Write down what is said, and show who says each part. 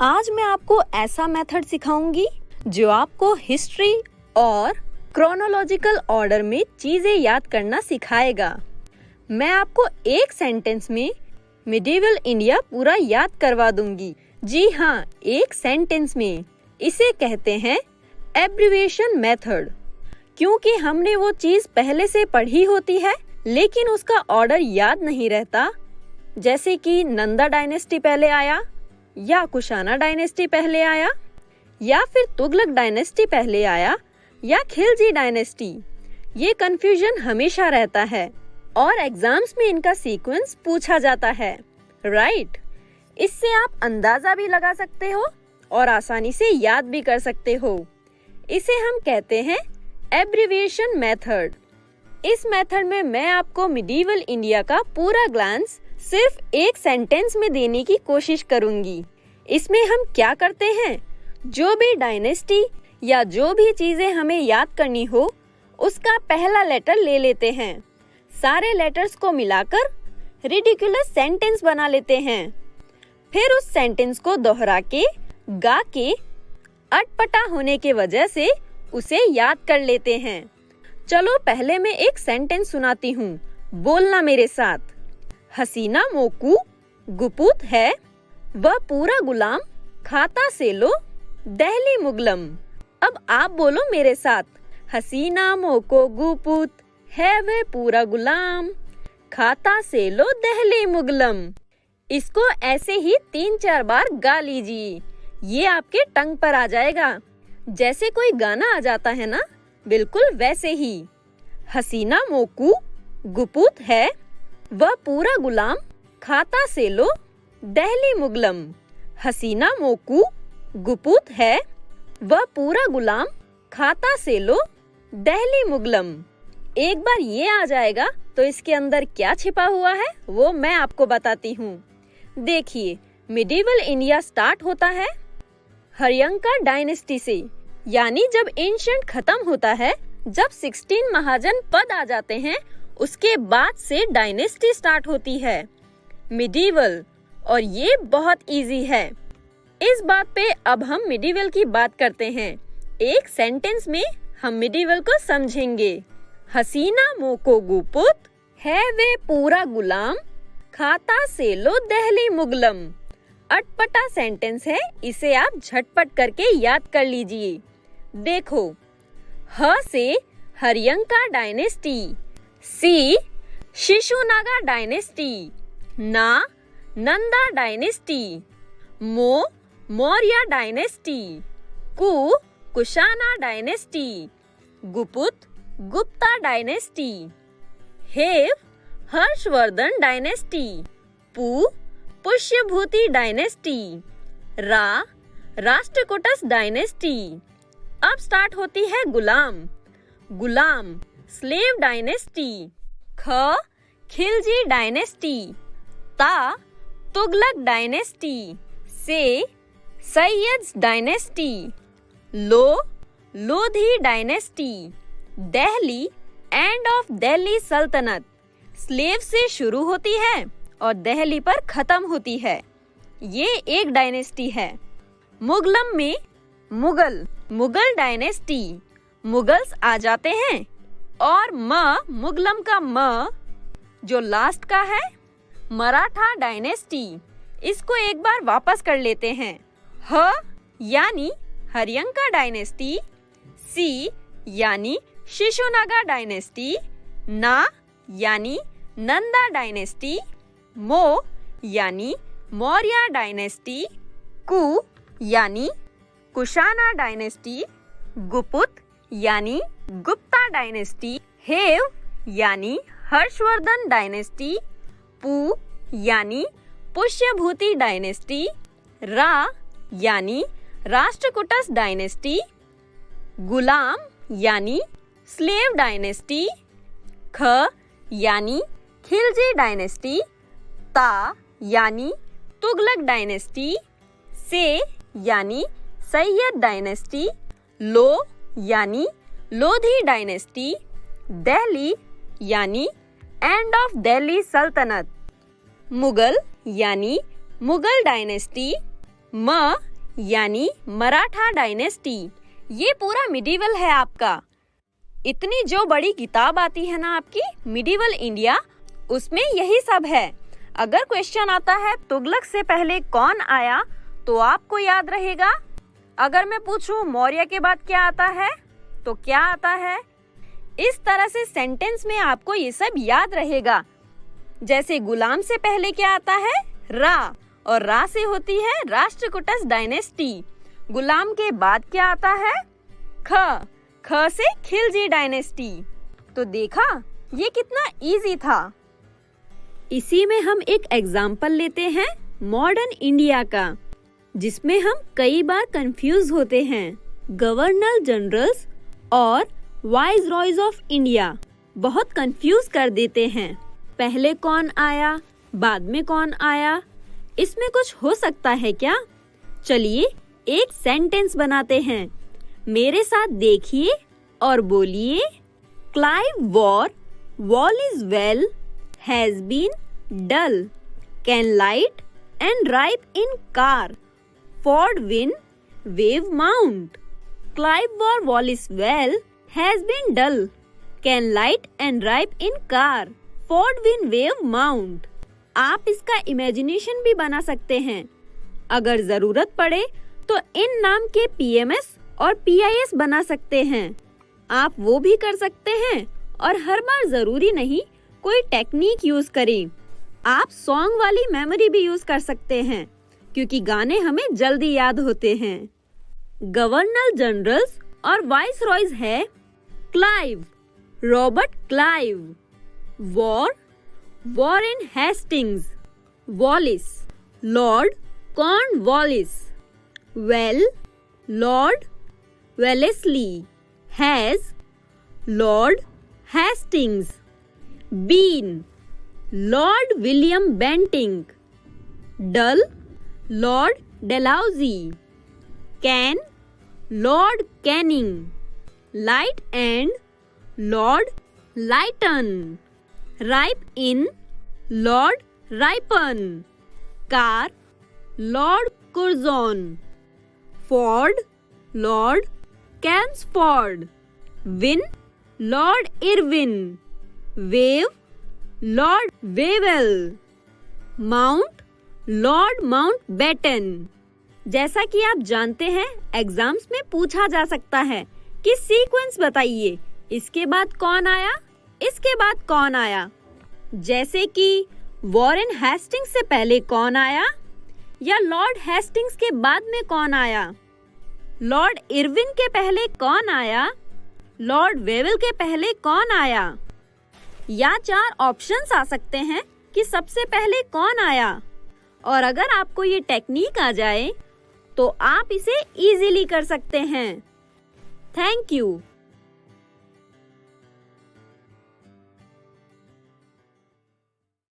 Speaker 1: आज मैं आपको ऐसा मेथड सिखाऊंगी जो आपको हिस्ट्री और क्रोनोलॉजिकल ऑर्डर में चीजें याद करना सिखाएगा। मैं आपको एक सेंटेंस में मिडिवल इंडिया पूरा याद करवा दूंगी। जी हाँ, एक सेंटेंस में। इसे कहते हैं एब्रिविएशन मेथड, क्योंकि हमने वो चीज पहले से पढ़ी होती है लेकिन उसका ऑर्डर याद नहीं रहता, जैसे कि नंदा डायनेस्टी पहले आया या कुशाना डायनेस्टी पहले आया या फिर तुगलक डायनेस्टी पहले आया या खिलजी डायनेस्टी। ये कंफ्यूजन हमेशा रहता है और एग्जाम्स में इनका सीक्वेंस पूछा जाता है, राइट? इससे आप अंदाजा भी लगा सकते हो और आसानी से याद भी कर सकते हो। इसे हम कहते हैं एब्रिविएशन मेथड। इस मेथड में मैं आपको मिडिवल इंडिया का पूरा ग्लांस सिर्फ एक सेंटेंस में देने की कोशिश करूंगी। इसमें हम क्या करते हैं, जो भी डायनेस्टी या जो भी चीजें हमें याद करनी हो उसका पहला लेटर ले लेते हैं, सारे लेटर्स को मिलाकर रिडिकुलस सेंटेंस बना लेते हैं, फिर उस सेंटेंस को दोहरा के गा के अटपटा होने के वजह से उसे याद कर लेते हैं। चलो पहले मैं एक सेंटेंस सुनाती हूँ, बोलना मेरे साथ। हसीना मोकू गुपूत है, वह पूरा गुलाम खाता से लो दहली मुगलम। अब आप बोलो मेरे साथ, हसीना मोको गुपूत है वह पूरा गुलाम खाता से लो दहली मुगलम। इसको ऐसे ही 3-4 बार गा लीजिए, ये आपके टंग पर आ जाएगा, जैसे कोई गाना आ जाता है ना, बिल्कुल वैसे ही। हसीना मोकू गुपूत है, वह पूरा गुलाम खाता से लो दहली मुगलम। हसीना मोकू गुपूत है, वह पूरा गुलाम खाता से लो दहली मुगलम। एक बार ये आ जाएगा तो इसके अंदर क्या छिपा हुआ है वो मैं आपको बताती हूँ। देखिए, मिडिवल इंडिया स्टार्ट होता है हरियंका डायनेस्टी से, यानी जब एंशिएंट खत्म होता है, जब 16 महाजन पद आ जाते हैं, उसके बाद से डायनेस्टी स्टार्ट होती है मिडिवल, और ये बहुत इजी है। इस बात पे अब हम मिडिवल की बात करते हैं। एक सेंटेंस में हम मिडिवल को समझेंगे। हसीना मोको गुपूत है वे पूरा गुलाम खाता से लो दहली मुगलम। अटपटा सेंटेंस है, इसे आप झटपट करके याद कर लीजिए। देखो, ह से हरियंका डायनेस्टी, सी शिशुनागा डायनेस्टी, ना नंदा डायनेस्टी, मो मौर्य डायनेस्टी, कु कुशाना डायनेस्टी, गुपूत गुप्ता डायनेस्टी, हेव हर्षवर्धन डायनेस्टी, पू पुष्यभूति डायनेस्टी, रा राष्ट्रकूटस डायनेस्टी। अब स्टार्ट होती है गुलाम, गुलाम स्लेव डायनेस्टी, ख खिलजी डायनेस्टी, ता तुगलक डायनेस्टी, से सैयद्स डायनेस्टी, लो लोधी डायनेस्टी, दहली end of Delhi Sultanate. Slave से शुरू होती है और दहली पर खत्म होती है। ये एक डायनेस्टी है। मुगलम में मुगल, मुगल डायनेस्टी, मुगल्स आ जाते हैं, और मुगलम का जो लास्ट का है, मराठा डायनेस्टी। इसको एक बार वापस कर लेते हैं। ह यानी हरियंका डायनेस्टी, सी यानी शिशुनागा डायनेस्टी, ना यानी नंदा डायनेस्टी, मो यानी मौर्य डायनेस्टी, कु यानी कुशाना डायनेस्टी, गुपूत यानी गुप्ता डायनेस्टी, हेव यानी हर्षवर्धन डायनेस्टी, पू यानी पुष्यभूति डायनेस्टी, रा यानी राष्ट्रकूटस डायनेस्टी, गुलाम यानी स्लेव डायनेस्टी, ख यानी खिलजी डायनेस्टी, ता यानी तुगलक डायनेस्टी, से यानी सैयद डायनेस्टी, लो यानी लोधी डायनेस्टी, दिल्ली यानी एंड ऑफ दिल्ली सल्तनत, मुगल यानी मुगल डायनेस्टी, म यानी मराठा डायनेस्टी। ये पूरा मिडिवल है आपका। इतनी जो बड़ी किताब आती है ना आपकी मिडिवल इंडिया, उसमें यही सब है। अगर क्वेश्चन आता है तुगलक से पहले कौन आया, तो आपको याद रहेगा। अगर मैं पूछूं मौर्य के बाद क्या आता है, तो क्या आता है। इस तरह से सेंटेंस में आपको ये सब याद रहेगा। जैसे गुलाम से पहले क्या आता है, रा, और रा से होती है राष्ट्रकूटस्थ डायनेस्टी। गुलाम के बाद क्या आता है, ख, ख से खिलजी डायनेस्टी। तो देखा, ये कितना इजी था। इसी में हम एक एग्जाम्पल लेते हैं मॉडर्न इंडिया का, जिसमें हम कई बार कंफ्यूज होते हैं। गवर्नर जनरल्स और वाइसरॉयज ऑफ इंडिया बहुत कंफ्यूज कर देते हैं। पहले कौन आया, बाद में कौन आया, इसमें कुछ हो सकता है क्या? चलिए एक सेंटेंस बनाते हैं। मेरे साथ देखिए और बोलिए। Clive war, wall is well, has been dull, can light and ripe in car, ford win, wave mount. Clive war, wall is well, has been dull, can light and ripe in car, ford win, wave mount. आप इसका imagination भी बना सकते हैं। अगर जरूरत पड़े तो इन नाम के पीएमएस और पीआईएस बना सकते हैं। आप वो भी कर सकते हैं और हर बार जरूरी नहीं कोई टेक्निक यूज करें। आप सॉन्ग वाली मेमोरी भी यूज कर सकते हैं, क्योंकि गाने हमें जल्दी याद होते हैं। गवर्नर जनरल्स और वाइसरॉयज है Clive, Robert Clive. War, Warren Hastings. Wallis, Lord Cornwallis. Well, Lord Wellesley. Has, Lord Hastings. Bean, Lord William Bentinck. Dull, Lord Dalhousie. Can, Lord Canning. Light and, Lord Lytton. Ripe in, Lord Ripon. Car, Lord Curzon. Ford, Lord Chelmsford. Win, Lord Irwin. Wave, Lord Wavell. Mount, Lord Mountbatten. जैसा कि आप जानते हैं, exams में पूछा जा सकता है कि सीक्वेंस बताइए, इसके बाद कौन आया, इसके बाद कौन आया। जैसे कि वॉरेन हेस्टिंग्स से पहले कौन आया, या लॉर्ड हेस्टिंग्स के बाद में कौन आया। लॉर्ड इरविन के पहले कौन आया, लॉर्ड वेवेल के पहले कौन आया। या 4 ऑप्शंस आ सकते हैं कि सबसे पहले कौन आया। और अगर आपको ये टेक्निक आ जाए तो आप इसे इजीली कर सकते हैं। Thank you.